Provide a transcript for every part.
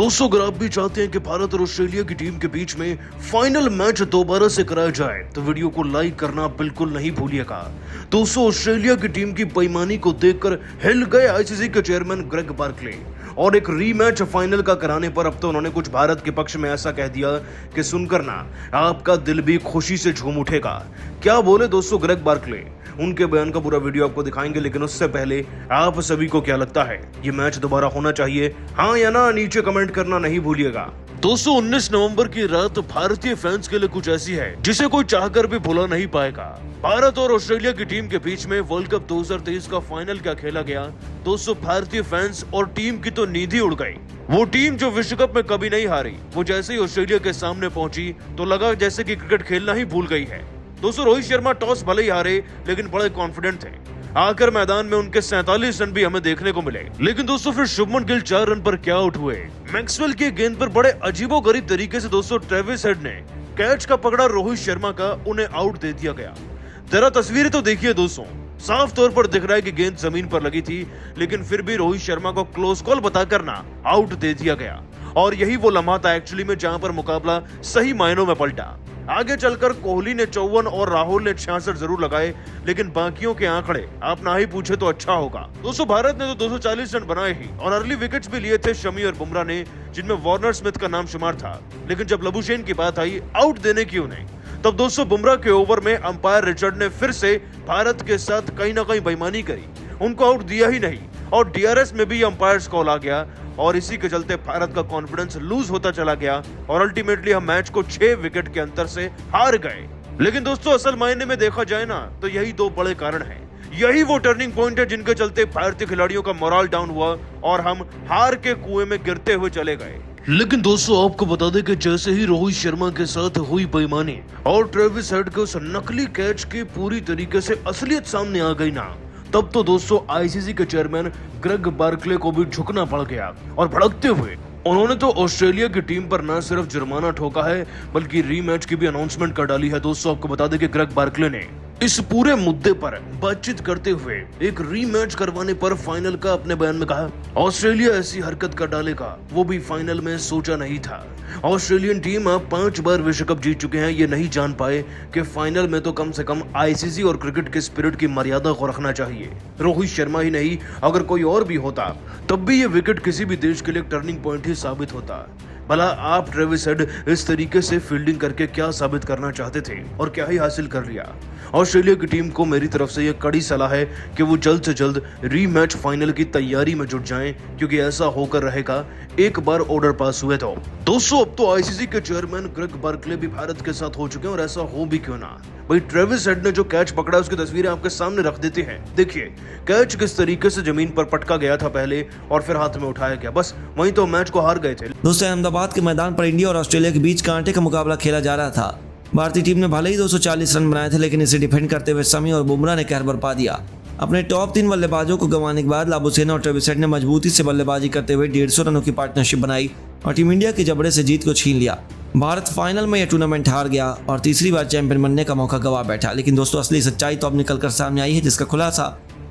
दोस्तों, अगर आप भी चाहते हैं कि भारत और ऑस्ट्रेलिया की टीम के बीच में फाइनल मैच दोबारा से कराया जाए तो वीडियो को लाइक करना बिल्कुल नहीं भूलिएगा। दोस्तों, ऑस्ट्रेलिया की टीम की बेईमानी को देखकर हिल गए आईसीसी के चेयरमैन ग्रेग बार्कले और एक रीमैच फाइनल का कराने पर अब तो उन्होंने कुछ भारत के पक्ष में ऐसा कह दिया कि सुनकर ना आपका दिल भी खुशी से झूम उठेगा। क्या बोले दोस्तों ग्रेग बार्कले, उनके बयान का पूरा वीडियो आपको दिखाएंगे, लेकिन उससे पहले आप सभी को क्या लगता है, ये मैच दोबारा होना चाहिए, हाँ या ना? नीचे कमेंट करना नहीं भूलिएगा। दोस्तों, 19 नवंबर की रात भारतीय फैंस के लिए कुछ ऐसी है जिसे कोई चाहकर भी भुला नहीं पाएगा। भारत और ऑस्ट्रेलिया की टीम के बीच में वर्ल्ड कप 2023 का फाइनल क्या खेला गया। दोस्तों, भारतीय फैंस और टीम की तो नींद ही उड़ गई। वो टीम जो विश्व कप में कभी नहीं हारी, वो जैसे ही ऑस्ट्रेलिया के सामने पहुंची तो लगा जैसे कि क्रिकेट खेलना ही भूल गई है। दोस्तों, रोहित शर्मा टॉस भले ही हारे लेकिन बड़े कॉन्फिडेंट थे। आकर मैदान में उनके 47 रन भी हमें देखने को मिले। लेकिन दोस्तों, फिर शुभमन गिल 4 रन पर क्या आउट हुए। मैक्सवेल के गेंद पर बड़े अजीबोगरीब तरीके से दोस्तों ट्रेविस हेड ने कैच का पकड़ा रोहित शर्मा का, उन्हें आउट दे दिया गया। जरा तस्वीरें तो देखिए दोस्तों, साफ तौर पर दिख रहा है कि गेंद जमीन पर लगी थी, लेकिन फिर भी रोहित शर्मा को क्लोज कॉल बताकर ना आउट दे दिया गया। और यही वो लम्हा था एक्चुअली में जहां पर मुकाबला सही मायनों में पलटा। आगे चलकर कोहली ने 54 और राहुल ने 66 जरूर लगाए, लेकिन बाकियों के आंकड़े आप ना ही पूछे तो अच्छा होगा। दोस्तों, भारत ने तो 240 रन बनाए ही और अर्ली विकेट्स भी लिए थे शमी और बुमराह ने, जिनमें वार्नर स्मिथ का नाम शुमार था। लेकिन जब लबुशेन की बात आई आउट देने की उन्हें, तब दोस्तों बुमराह के ओवर में अंपायर रिचर्ड ने फिर से भारत के साथ कहीं ना कहीं बेईमानी करी, उनको आउट दिया ही नहीं और डीआरएस में भी अंपायर्स कॉल आ गया और इसी के चलते भारत का कॉन्फिडेंस लूज होता चला गया और अल्टीमेटली हम मैच को 6 विकेट के अंतर से हार गए। लेकिन दोस्तों, असल मायने में देखा जाए ना तो यही 2 बड़े कारण हैं। यही वो टर्निंग पॉइंट है जिनके चलते भारतीय खिलाड़ियों का मोरल डाउन हुआ और हम हार के कुएं में गिरते हुए चले गए। लेकिन दोस्तों, आपको बता दें कि जैसे ही रोहित शर्मा के साथ हुई बेईमानी और ट्रेविस हेड के उस नकली कैच की पूरी तरीके से असलियत सामने आ गई ना, तब तो दोस्तों आईसीसी के चेयरमैन ग्रेग बार्कले को भी झुकना पड़ गया और भड़कते हुए उन्होंने तो ऑस्ट्रेलिया की टीम पर न सिर्फ जुर्माना ठोका है बल्कि रीमैच की भी अनाउंसमेंट कर डाली है। दोस्तों, आपको बता दें कि ग्रेग बार्कले ने इस पूरे मुद्दे पर बातचीत करते हुए एक रीमैच करवाने पर फाइनल का अपने बयान में कहा, ऑस्ट्रेलिया ऐसी हरकत कर डालेगा वो भी फाइनल में सोचा नहीं था। ऑस्ट्रेलियन टीम अब 5 बार विश्व कप जीत चुके हैं, ये नहीं जान पाए कि फाइनल में तो कम से कम आईसीसी और क्रिकेट के स्पिरिट की मर्यादा को रखना चाहिए। रोहित शर्मा ही नहीं, अगर कोई और भी होता तब भी ये विकेट किसी भी देश के लिए टर्निंग पॉइंट ही साबित होता। भला आप ट्रेविस हेड इस तरीके से फील्डिंग करके क्या साबित करना चाहते थे और क्या ही हासिल कर लिया। ऑस्ट्रेलिया की टीम को मेरी तरफ से यह कड़ी सलाह है कि वो जल्द से जल्द रीमैच फाइनल की तैयारी में जुट जाएं, क्योंकि ऐसा होकर रहेगा एक बार ऑर्डर पास हुए तो। दोस्तों, अब तो आईसीसी के चेयरमैन ग्रेग बार्कले भी भारत के साथ हो चुके हैं और ऐसा हो भी क्यों ना। भाई, ट्रेविस हेड ने जो कैच पकड़ा उसकी तस्वीरें आपके सामने रख देते हैं। देखिए कैच किस तरीके से जमीन पर पटका गया था पहले और फिर हाथ में उठाया गया, बस वहीं तो मैच को हार गए थे। दोस्तों, अहमदाबाद के मैदान पर इंडिया और ऑस्ट्रेलिया के बीच कांटे का मुकाबला खेला जा रहा था। भारतीय टीम ने भले ही 240 रन बनाए थे, लेकिन इसे डिफेंड करते हुए शमी और बुमराह ने कहर बरपा दिया। अपने टॉप 3 बल्लेबाजों को गंवाने के बाद लाबुशेन और ट्रेविस हेड ने मजबूती से बल्लेबाजी करते हुए 150 रनों की पार्टनरशिप बनाई और टीम इंडिया के जबड़े से जीत को छीन लिया। भारत फाइनल में यह टूर्नामेंट हार गया और तीसरी बार चैंपियन बनने का मौका गवा बैठा। लेकिन दोस्तों, असली सच्चाई तो अब निकलकर सामने आई है, जिसका खुलासा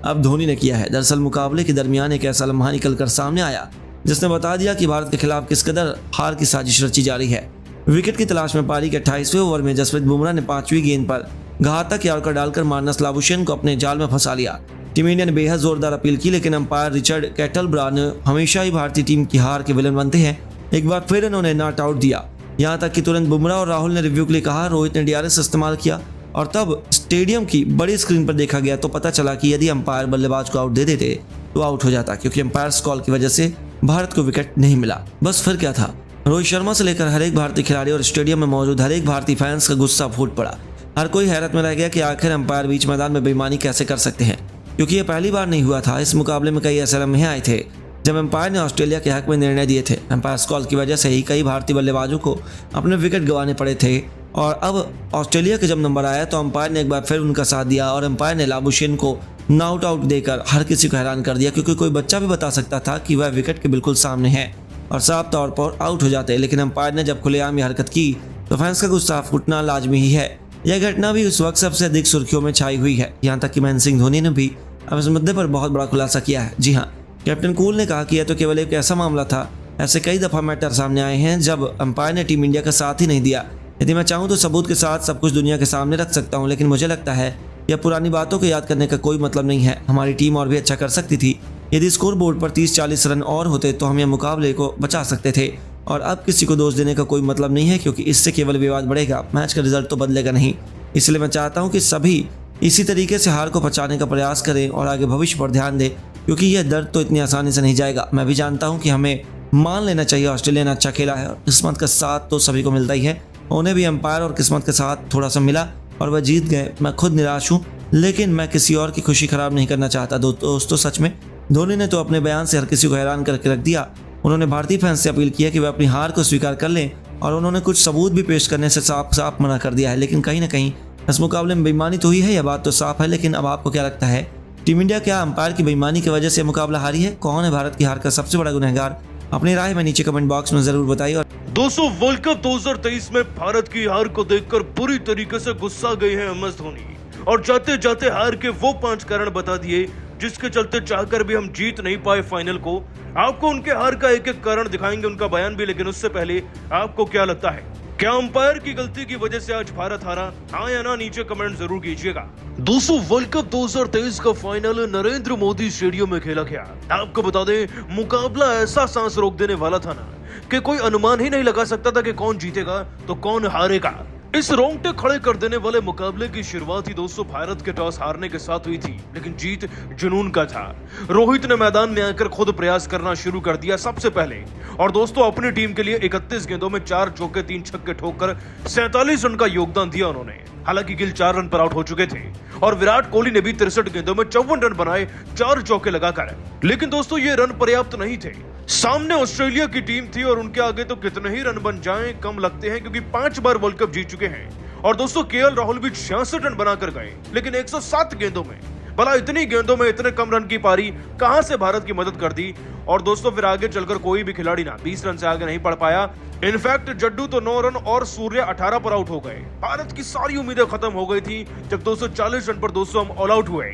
अब धोनी ने किया है। दरअसल मुकाबले के दरमियान एक ऐसा लम्हा निकलकर सामने आया जिसने बता दिया कि भारत के खिलाफ किस कदर हार की साजिश रची जा रही है। विकेट की तलाश में पारी के 28वें ओवर में जसप्रीत बुमराह ने 5वीं गेंद पर घातक यॉर्कर डालकर मार्नस लाबुशेन को अपने जाल में फंसा लिया। टीम इंडिया ने बेहद जोरदार अपील की, लेकिन अंपायर रिचर्ड कैटलब्रा ने हमेशा ही भारतीय टीम की हार के विलन बनते हैं, एक बार फिर इन्होंने नॉट आउट दिया। यहाँ तक कि तुरंत बुमराह और राहुल ने रिव्यू के लिए कहा, रोहित ने डीआरएस इस्तेमाल किया और तब स्टेडियम की बड़ी स्क्रीन पर देखा गया तो पता चला कि यदि अंपायर बल्लेबाज को आउट दे देते तो आउट हो जाता, क्योंकि अंपायर्स कॉल की वजह से भारत को विकेट नहीं मिला। बस फिर क्या था, रोहित शर्मा से लेकर हर एक भारतीय खिलाड़ी और स्टेडियम में मौजूद हर एक भारतीय फैंस का गुस्सा फूट पड़ा। हर कोई हैरत में रह गया कि आखिर अंपायर बीच मैदान में बेईमानी कैसे कर सकते हैं, क्योंकि ये पहली बार नहीं हुआ था। इस मुकाबले में कई ऐसे लम्हे आए थे जब अंपायर ने ऑस्ट्रेलिया के हक में निर्णय दिए थे। अंपायर्स कॉल की वजह से ही कई भारतीय बल्लेबाजों को अपने विकेट गंवाने पड़े थे और अब ऑस्ट्रेलिया के जब नंबर आया तो अंपायर ने एक बार फिर उनका साथ दिया और अंपायर ने लाबुशेन को नॉट आउट देकर हर किसी को हैरान कर दिया, क्योंकि कोई बच्चा भी बता सकता था कि वह विकेट के बिल्कुल सामने है और साफ तौर पर आउट हो जाते। लेकिन अंपायर ने जब खुलेआम ये हरकत की तो फैंस का गुस्सा फूटना लाजमी ही है। यह घटना भी उस वक्त सबसे अधिक सुर्खियों में छाई हुई है। यहाँ तक कि महेंद्र सिंह धोनी ने भी अब इस मुद्दे पर बहुत बड़ा खुलासा किया है। जी हाँ, कैप्टन कूल ने कहा कि यह तो केवल एक ऐसा मामला था ऐसे कई दफ़ा मैटर सामने आए हैं जब अंपायर ने टीम इंडिया का साथ ही नहीं दिया। यदि मैं चाहूँ तो सबूत के साथ सब कुछ दुनिया के सामने रख सकता हूँ, लेकिन मुझे लगता है यह पुरानी बातों को याद करने का कोई मतलब नहीं है। हमारी टीम और भी अच्छा कर सकती थी। यदि स्कोर बोर्ड पर 30-40 रन और होते तो हम यह मुकाबले को बचा सकते थे। और अब किसी को दोष देने का कोई मतलब नहीं है, क्योंकि इससे केवल विवाद बढ़ेगा, मैच का रिजल्ट तो बदलेगा नहीं। इसलिए मैं चाहता हूँ कि सभी इसी तरीके से हार को पचाने का प्रयास करें और आगे भविष्य पर ध्यान दें, क्योंकि यह दर्द तो इतनी आसानी से नहीं जाएगा। मैं भी जानता हूँ कि हमें मान लेना चाहिए ऑस्ट्रेलिया ने अच्छा खेला है और किस्मत का साथ तो सभी को मिलता ही है। उन्हें भी अंपायर और किस्मत के साथ थोड़ा सा मिला और वह जीत गए। मैं खुद निराश हूँ, लेकिन मैं किसी और की खुशी खराब नहीं करना चाहता। दोस्तों सच में धोनी ने तो अपने बयान से हर किसी को हैरान करके रख दिया। उन्होंने भारतीय फैंस से अपील की है कि वे अपनी हार को स्वीकार कर लें और उन्होंने कुछ सबूत भी पेश करने से साफ मना कर दिया है। लेकिन कहीं ना कहीं इस मुकाबले में बेईमानी तो हुई है, यह बात तो साफ है। लेकिन अब आपको क्या लगता है, टीम इंडिया क्या अंपायर की बेईमानी की वजह से मुकाबला हारी है? कौन है भारत की हार का सबसे बड़ा गुनहगार? अपनी राय में नीचे कमेंट बॉक्स में जरूर बताइए। और दोस्तों, वर्ल्ड कप 2023 में भारत की हार को देखकर बुरी तरीके से गुस्सा गए हैं MS धोनी और जाते जाते हार के वो 5 कारण बता दिए जिसके चलते चाहकर भी हम जीत नहीं पाए फाइनल को। आपको उनके हार का एक एक कारण दिखाएंगे, उनका बयान भी, लेकिन उससे पहले आपको क्या लगता है, क्या अंपायर की गलती की वजह से आज भारत हारा? हाँ या ना नीचे कमेंट जरूर कीजिएगा। दोस्तों, वर्ल्ड कप 2023 का फाइनल नरेंद्र मोदी स्टेडियम में खेला गया। आपको बता दें, मुकाबला ऐसा सांस रोक देने वाला था ना कि कोई अनुमान ही नहीं लगा सकता था कि कौन जीतेगा तो कौन हारेगा। इस रोंगटे खड़े कर देने वाले मुकाबले की शुरुआत ही दोस्तों भारत के टॉस हारने के साथ हुई थी, लेकिन जीत जुनून का था। रोहित ने मैदान में आकर खुद प्रयास करना शुरू कर दिया सबसे पहले और दोस्तों अपनी टीम के लिए 31 गेंदों में 4 चौके 3 छक्के ठोककर 47 रन का योगदान दिया उन्होंने। हालांकि गिल 4 रन पर आउट हो चुके थे और विराट कोहली ने भी 63 गेंदों में 54 रन बनाए 4 चौके लगाकर। लेकिन दोस्तों ये रन पर्याप्त नहीं थे। सामने ऑस्ट्रेलिया की टीम थी और उनके आगे तो कितने ही रन बन जाएं कम लगते हैं, क्योंकि 5 बार वर्ल्ड कप जीत चुके हैं। और दोस्तों KL राहुल भी 66 रन बनाकर गए, लेकिन 107 गेंदों में, भला इतनी गेंदों में इतने कम रन की पारी कहां से भारत की मदद कर दी। और दोस्तों फिर आगे चलकर कोई भी खिलाड़ी ना 20 रन से आगे नहीं पढ़ पाया। इनफैक्ट जड्डू तो 9 रन और सूर्य 18 पर आउट हो गए। भारत की सारी उम्मीदें खत्म हो गई थी जब 240 रन पर दोस्तों हम ऑल आउट हुए।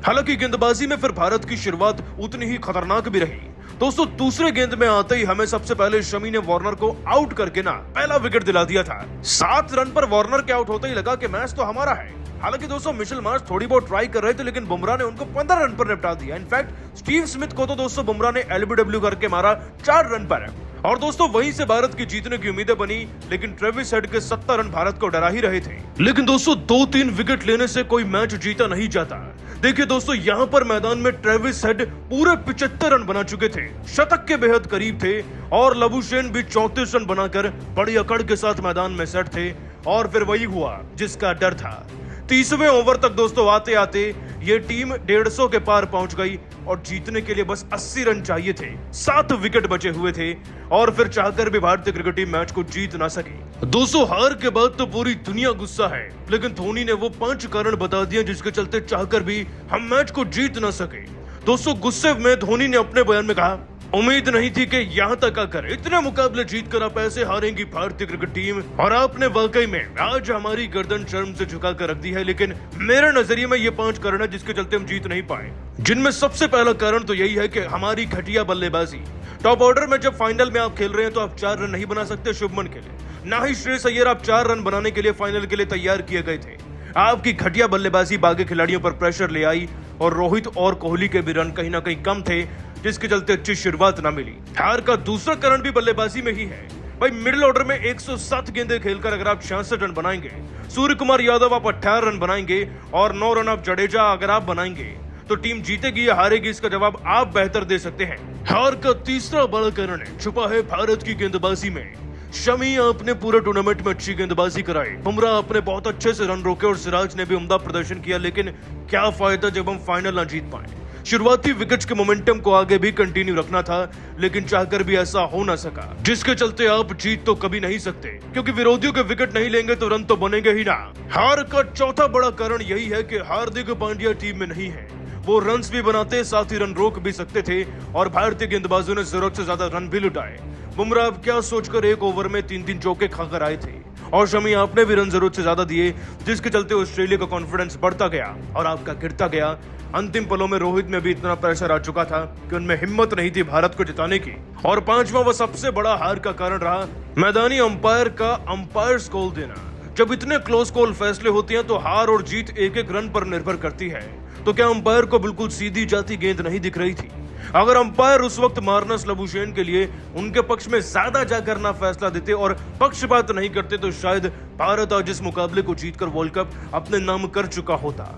हालांकि गेंदबाजी में फिर भारत की शुरुआत उतनी ही खतरनाक भी रही। दोस्तों दूसरे गेंद में आते ही हमें सबसे पहले शमी ने वार्नर को आउट करके ना पहला विकेट दिला दिया था। 7 रन पर वार्नर के आउट होते ही लगा कि मैच तो हमारा है। हालांकि दोस्तों मिशेल मार्श थोड़ी बहुत ट्राई कर रहे थे, लेकिन बुमराह ने उनको 15 रन पर निपटा दिया। इनफैक्ट स्टीव स्मिथ को तो दोस्तों बुमराह ने LBW करके मारा 4 रन पर। और दोस्तों वहीं से भारत की जीतने की उम्मीदें बनी, लेकिन ट्रेविस हेड के 70 रन भारत को डरा ही रहे थे। लेकिन दोस्तों 2-3 विकेट लेने से कोई मैच जीता नहीं जाता। देखिए दोस्तों यहाँ पर मैदान में ट्रेविस हेड पूरे 75 रन बना चुके थे, शतक के बेहद करीब थे और लबुशेन भी 34 रन बनाकर बड़ी अकड़ के साथ मैदान में सेट थे। और फिर वही हुआ जिसका डर था। 30वें ओवर तक दोस्तों आते आते ये टीम 150 के पार पहुंच गई और जीतने के लिए बस 80 रन चाहिए थे। 7 विकेट बचे हुए थे और फिर चाहकर भी भारतीय क्रिकेट टीम मैच को जीत ना सकी। दोस्तों हार के बाद तो पूरी दुनिया गुस्सा है, लेकिन धोनी ने वो 5 कारण बता दिए जिसके चलते चाहकर भी हम मैच को जीत ना सके। दोस्तों गुस्से में धोनी ने अपने बयान में कहा, उम्मीद नहीं थी कि यहाँ तक आकर इतने मुकाबले जीतकर आप ऐसे हारेंगी भारतीय क्रिकेट टीम, और आपने वाकई में आज हमारी गर्दन शर्म से झुका कर रख दी है। लेकिन मेरे नजरिए में ये 5 कारण है जिसके चलते हम जीत नहीं पाए, जिनमें सबसे पहला कारण तो यही है कि हमारी घटिया बल्लेबाजी। टॉप ऑर्डर में जब फाइनल में आप खेल रहे हैं तो आप 4 रन नहीं बना सकते शुभमन के लिए, ना ही श्रेयस अय्यर आप 4 रन बनाने के लिए फाइनल के लिए तैयार किए गए थे। आपकी घटिया बल्लेबाजी बाकी खिलाड़ियों पर प्रेशर ले आई और रोहित और कोहली के भी रन कहीं ना कहीं कम थे, जिसके चलते अच्छी शुरुआत ना मिली। हार का दूसरा कारण भी बल्लेबाजी में ही है। भाई मिडिल ऑर्डर में 107 गेंदें खेलकर अगर आप 66 रन बनाएंगे, सूर्य कुमार यादव आप 18 रन बनाएंगे और 9 रन आप जडेजा अगर आप बनाएंगे, तो टीम जीतेगी या हारेगी इसका जवाब आप बेहतर दे सकते हैं। हार का तीसरा बड़ा कारण छुपा है भारत की गेंदबाजी में। शमी आपने पूरे टूर्नामेंट में अच्छी गेंदबाजी कराई, बुमराह आपने बहुत अच्छे से रन रोके और सिराज ने भी उम्दा प्रदर्शन किया, लेकिन क्या फायदा जब हम फाइनल ना जीत पाए। शुरुआती विकेट्स के मोमेंटम को आगे भी कंटिन्यू रखना था, लेकिन चाहकर भी ऐसा हो ना सका, जिसके चलते आप जीत तो कभी नहीं सकते, क्योंकि विरोधियों के विकेट नहीं लेंगे तो रन तो बनेंगे ही ना। हार का चौथा बड़ा कारण यही है कि हार्दिक पांड्या टीम में नहीं है। वो रन्स भी बनाते, साथ ही रन रोक भी सकते थे और भारतीय गेंदबाजों ने जरूरत से ज्यादा रन भी लुटाए। बुमराह क्या सोचकर 1 ओवर में 3-3 चौके खाकर आए थे और शमी आपने भी रन जरूरत से ज्यादा दिए, जिसके चलते ऑस्ट्रेलिया का कॉन्फिडेंस बढ़ता गया और आपका गिरता गया। अंतिम पलों में रोहित में भी इतना प्रेशर आ चुका था कि उनमें हिम्मत नहीं थी भारत को जिताने की। और पांचवा व सबसे बड़ा हार का कारण रहा मैदानी अंपायर का अंपायर्स कॉल देना। जब इतने क्लोज कॉल फैसले होते हैं तो हार और जीत एक एक रन पर निर्भर करती है। तो क्या अंपायर को बिल्कुल सीधी जाती गेंद नहीं दिख रही थी? अगर अंपायर उस वक्त मार्नस लबुशेन के लिए उनके पक्ष में ज्यादा जाकर ना फैसला देते और पक्षपात नहीं करते तो शायद भारत आज इस मुकाबले को जीतकर वर्ल्ड कप अपने नाम कर चुका होता।